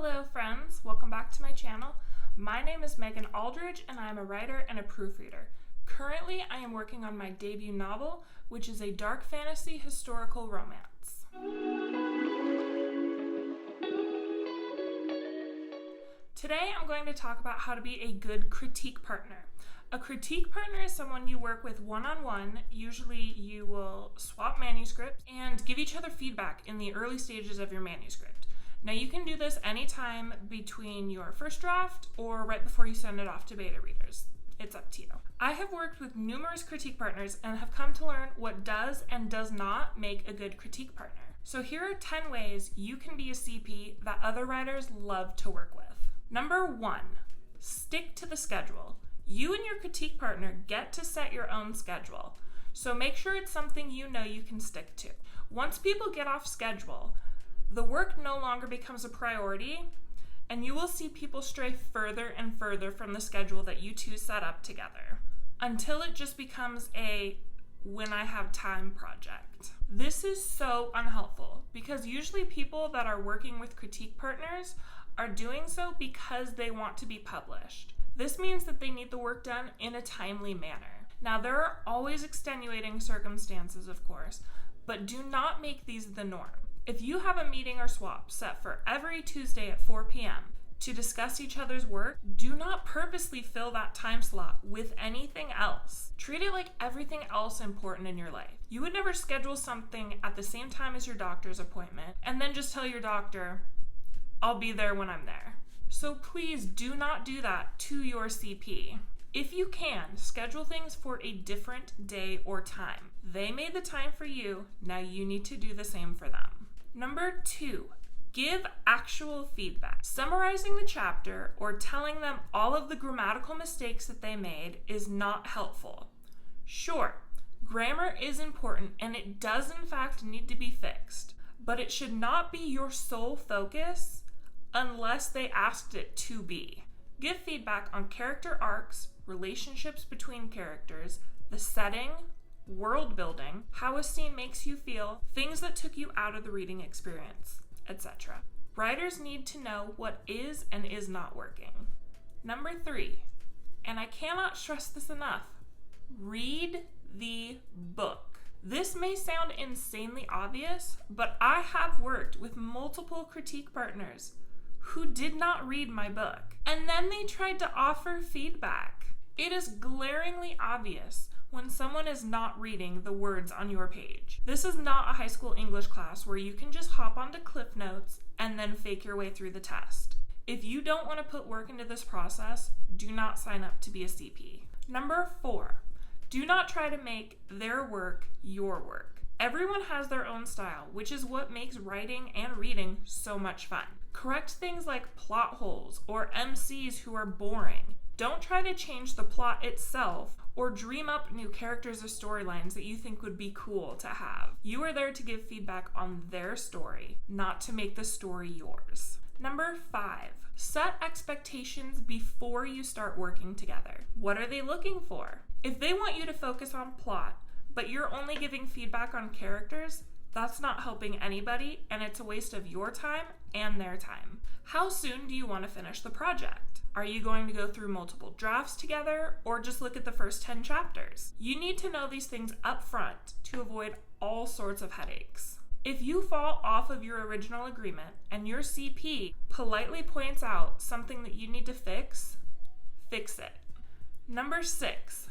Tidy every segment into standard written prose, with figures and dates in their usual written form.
Hello friends, welcome back to my channel. My name is Megan Aldridge and I am a writer and a proofreader. Currently, I am working on my debut novel, which is a dark fantasy historical romance. Today I'm going to talk about how to be a good critique partner. A critique partner is someone you work with one-on-one. Usually you will swap manuscripts and give each other feedback in the early stages of your manuscript. Now you can do this anytime between your first draft or right before you send it off to beta readers. It's up to you. I have worked with numerous critique partners and have come to learn what does and does not make a good critique partner. So here are 10 ways you can be a CP that other writers love to work with. Number 1, stick to the schedule. You and your critique partner get to set your own schedule, so make sure it's something you know you can stick to. Once people get off schedule, the work no longer becomes a priority, and you will see people stray further and further from the schedule that you two set up together, until it just becomes a when I have time project. This is so unhelpful, because usually people that are working with critique partners are doing so because they want to be published. This means that they need the work done in a timely manner. Now, there are always extenuating circumstances, of course, but do not make these the norm. If you have a meeting or swap set for every Tuesday at 4 p.m. to discuss each other's work, do not purposely fill that time slot with anything else. Treat it like everything else important in your life. You would never schedule something at the same time as your doctor's appointment and then just tell your doctor, I'll be there when I'm there. So please do not do that to your CP. If you can, schedule things for a different day or time. They made the time for you, now you need to do the same for them. Number 2, give actual feedback. Summarizing the chapter or telling them all of the grammatical mistakes that they made is not helpful. Sure, grammar is important and it does in fact need to be fixed, but it should not be your sole focus unless they asked it to be. Give feedback on character arcs, relationships between characters, the setting, world building, how a scene makes you feel, things that took you out of the reading experience, etc. Writers need to know what is and is not working. Number 3, and I cannot stress this enough, read the book. This may sound insanely obvious, but I have worked with multiple critique partners who did not read my book, and then they tried to offer feedback. It is glaringly obvious when someone is not reading the words on your page. This is not a high school English class where you can just hop onto Cliff Notes and then fake your way through the test. If you don't want to put work into this process, do not sign up to be a CP. Number 4, do not try to make their work your work. Everyone has their own style, which is what makes writing and reading so much fun. Correct things like plot holes or MCs who are boring. Don't try to change the plot itself or dream up new characters or storylines that you think would be cool to have. You are there to give feedback on their story, not to make the story yours. Number 5, set expectations before you start working together. What are they looking for? If they want you to focus on plot, but you're only giving feedback on characters, that's not helping anybody, and it's a waste of your time and their time. How soon do you want to finish the project? Are you going to go through multiple drafts together, or just look at the first 10 chapters? You need to know these things up front to avoid all sorts of headaches. If you fall off of your original agreement and your CP politely points out something that you need to fix it. Number 6,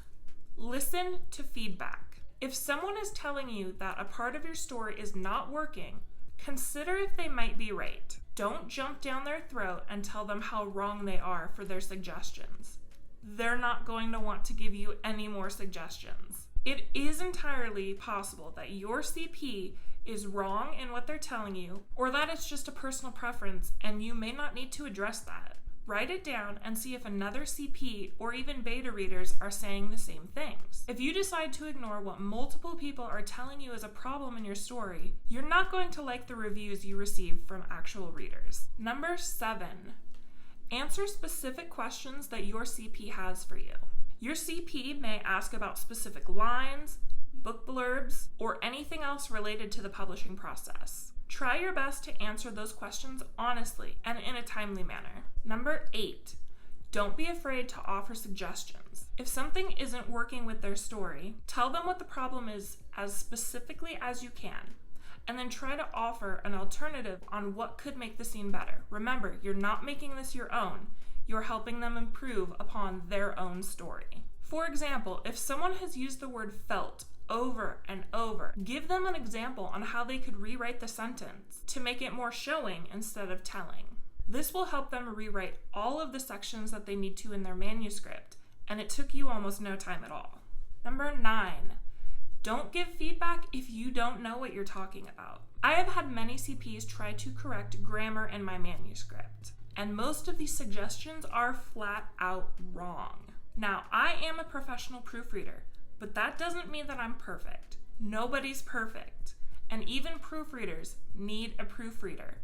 listen to feedback. If someone is telling you that a part of your story is not working, consider if they might be right. Don't jump down their throat and tell them how wrong they are for their suggestions. They're not going to want to give you any more suggestions. It is entirely possible that your CP is wrong in what they're telling you, or that it's just a personal preference and you may not need to address that. Write it down and see if another CP or even beta readers are saying the same things. If you decide to ignore what multiple people are telling you is a problem in your story, you're not going to like the reviews you receive from actual readers. Number 7, answer specific questions that your CP has for you. Your CP may ask about specific lines, book blurbs, or anything else related to the publishing process. Try your best to answer those questions honestly and in a timely manner. Number 8, don't be afraid to offer suggestions. If something isn't working with their story, tell them what the problem is as specifically as you can, and then try to offer an alternative on what could make the scene better. Remember, you're not making this your own. You're helping them improve upon their own story. For example, if someone has used the word felt over and over, give them an example on how they could rewrite the sentence to make it more showing instead of telling. This will help them rewrite all of the sections that they need to in their manuscript, and it took you almost no time at all. Number 9, don't give feedback if you don't know what you're talking about. I have had many CPs try to correct grammar in my manuscript, and most of these suggestions are flat out wrong. Now, I am a professional proofreader, but that doesn't mean that I'm perfect. Nobody's perfect, and even proofreaders need a proofreader.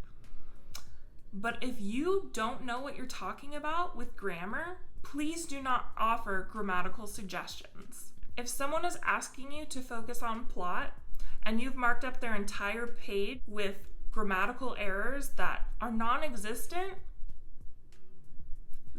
But if you don't know what you're talking about with grammar, please do not offer grammatical suggestions. If someone is asking you to focus on plot and you've marked up their entire page with grammatical errors that are non-existent,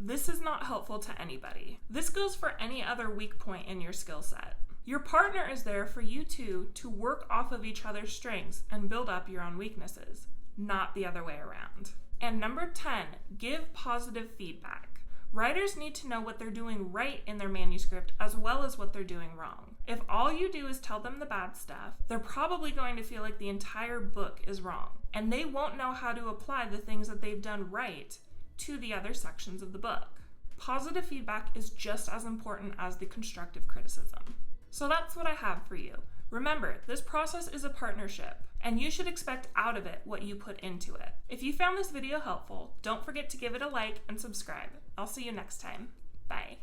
this is not helpful to anybody. This goes for any other weak point in your skill set. Your partner is there for you two to work off of each other's strengths and build up your own weaknesses, not the other way around. And number 10, give positive feedback. Writers need to know what they're doing right in their manuscript as well as what they're doing wrong. If all you do is tell them the bad stuff, they're probably going to feel like the entire book is wrong, and they won't know how to apply the things that they've done right to the other sections of the book. Positive feedback is just as important as the constructive criticism. So that's what I have for you. Remember, this process is a partnership, and you should expect out of it what you put into it. If you found this video helpful, don't forget to give it a like and subscribe. I'll see you next time. Bye.